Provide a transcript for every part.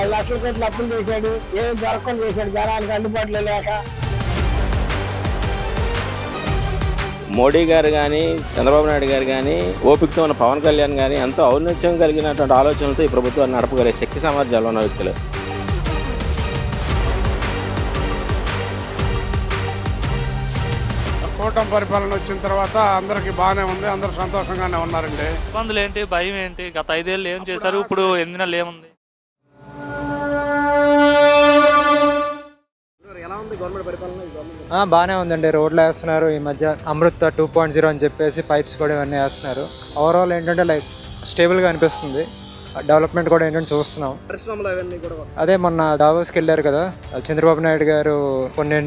10 లక్షల కోట్లు అప్పులు చేశాడు, ఏం దొరకని చేశాడు జనానికి అందుబాటులో లేక. మోడీ గారు కానీ చంద్రబాబు నాయుడు గారు కానీ ఓపికతో ఉన్న పవన్ కళ్యాణ్ కానీ ఎంతో ఔన్నత్యం కలిగినటువంటి ఆలోచనలతో ఈ ప్రభుత్వాన్ని నడపగలిగే శక్తి సామర్థ్యాలు ఉన్న వ్యక్తులు. కూటమి పరిపాలన వచ్చిన తర్వాత అందరికి బాగానే ఉంది, అందరూ సంతోషంగానే ఉన్నారండి. ఇబ్బందులు ఏంటి, భయం ఏంటి? గత 5 ఏళ్ళు ఏం చేశారు, ఇప్పుడు 8 నెలలు ఏముంది? బాగానే ఉందండి. రోడ్లు వేస్తున్నారు, ఈ మధ్య అమృత్ 2.0 అని చెప్పేసి పైప్స్ కూడా ఇవన్నీ వేస్తున్నారు. ఓవరాల్ ఏంటంటే లైక్ స్టేబుల్గా అనిపిస్తుంది. డెవలప్మెంట్ కూడా ఏంటంటే చూస్తున్నాం. అదే మొన్న దావోస్కి వెళ్ళారు కదా చంద్రబాబు నాయుడు గారు, కొన్ని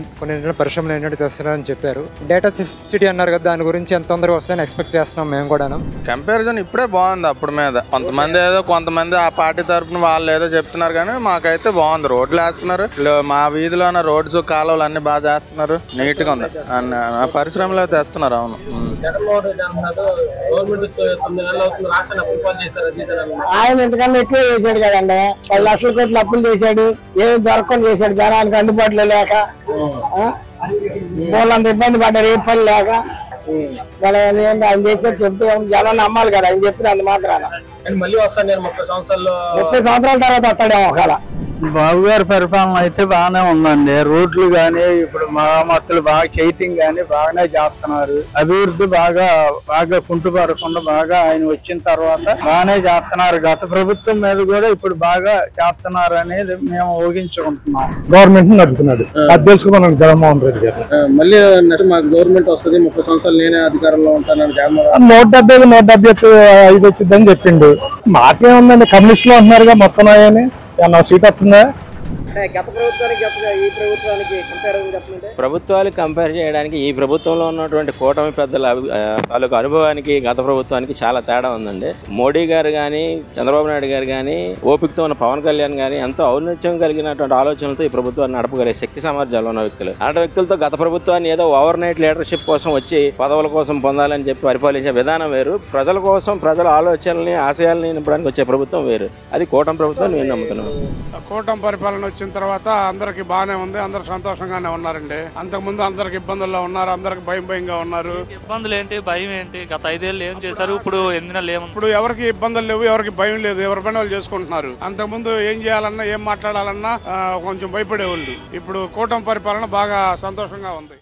పరిశ్రమలు ఏంటంటే తెస్తున్నారని చెప్పారు. డేటా సిటీ అన్నారు కదా, దాని గురించి ఎంత తొందరగా వస్తాయని ఎక్స్పెక్ట్ చేస్తున్నాం మేము కూడా. కంపారిజన్ ఇప్పుడే బాగుంది. అప్పుడు మీద కొంతమంది ఆ పార్టీ తరఫున వాళ్ళు ఏదో చెప్తున్నారు, కానీ మాకైతే బాగుంది. రోడ్లు వేస్తున్నారు, మా వీధిలో ఉన్న రోడ్స్ కాలువలు అన్ని బాగా చేస్తున్నారు, నీట్ గా ఉంది. పరిశ్రమలు అయితే తెస్తున్నారు. అవును, ఆయన ఎంతకన్నా ఎక్కువ చేశాడు కదండి. 10 లక్షల కోట్లు అప్పులు చేశాడు, ఏం దొరకని చేశాడు జనానికి అందుబాటులో లేక. వాళ్ళంత ఇబ్బంది పడ్డారు, ఏ పని లేక. ఆయన చేసాడు చెప్తే జనం నమ్మాలి కదా, ఆయన చెప్పిన అంత మాత్రాన. మళ్ళీ వస్తాను నేను 30 సంవత్సరాల తర్వాత వస్తాడేమో ఒకవేళ. బాబు గారి పరిపాలన అయితే బాగానే ఉందండి. రోడ్లు గానీ ఇప్పుడు మరమ్మతులు బాగా చేయటం గానీ బాగానే చేస్తున్నారు. అభివృద్ధి బాగా కుంటుపడకుండా బాగా ఆయన వచ్చిన తర్వాత బాగానే చేస్తున్నారు. గత ప్రభుత్వం మీద కూడా ఇప్పుడు బాగా చేస్తున్నారు అనేది మేము ఊహించుకుంటున్నాం. గవర్నమెంట్ నడుపుతున్నాడు, అది తెలుసుకున్నాను జగన్మోహన్ రెడ్డి గారు. మళ్ళీ మాకు గవర్నమెంట్ వస్తుంది, 30 సంవత్సరాలు నేనే అధికారంలో ఉంటాను. 175 వచ్చిందని చెప్పిండు. మాకేముందండి, కమ్యూనిస్టులు అంటున్నారుగా మొత్తం అని. సీట్ వస్తుందా? ప్రభుత్వాలు కంపేర్ చేయడానికి ఈ ప్రభుత్వంలో ఉన్నటువంటి కూటమి పెద్దల తాలూకు అనుభవానికి గత ప్రభుత్వానికి చాలా తేడా ఉందండి. మోడీ గారు కానీ చంద్రబాబు నాయుడు గారు కానీ ఓపికతో ఉన్న పవన్ కళ్యాణ్ కానీ ఎంతో ఔన్నత్యం కలిగినటువంటి ఆలోచనలతో ఈ ప్రభుత్వాన్ని నడపగలిగే శక్తి సామర్థ్యాలు ఉన్న వ్యక్తులు. అలాంటి వ్యక్తులతో గత ప్రభుత్వాన్ని ఏదో ఓవర్ నైట్ లీడర్షిప్ కోసం వచ్చి పదవుల కోసం పొందాలని చెప్పి పరిపాలించే విధానం వేరు, ప్రజల కోసం ప్రజల ఆలోచనల్ని ఆశయాలని నింపడానికి వచ్చే ప్రభుత్వం వేరు. అది కూటమి ప్రభుత్వం నేను నమ్ముతున్నాను. కూటమి పరిపాలన వచ్చిన తర్వాత అందరికి బాగానే ఉంది, అందరూ సంతోషంగానే ఉన్నారండి. అంతకుముందు అందరికి ఇబ్బందుల్లో ఉన్నారు, అందరికి భయంగా ఉన్నారు. ఇబ్బందులు ఏంటి, భయం ఏంటి? గత 5 ఏళ్ళు ఏం చేశారు, ఇప్పుడు 8 నెలలు ఏముంది? ఇప్పుడు ఎవరికి ఇబ్బందులు లేవు, ఎవరికి భయం లేదు, ఎవరి పని వాళ్ళు చేసుకుంటున్నారు. అంతకుముందు ఏం చేయాలన్నా ఏం మాట్లాడాలన్నా కొంచెం భయపడేవాళ్ళు. ఇప్పుడు కూటమి పరిపాలన బాగా సంతోషంగా ఉంది.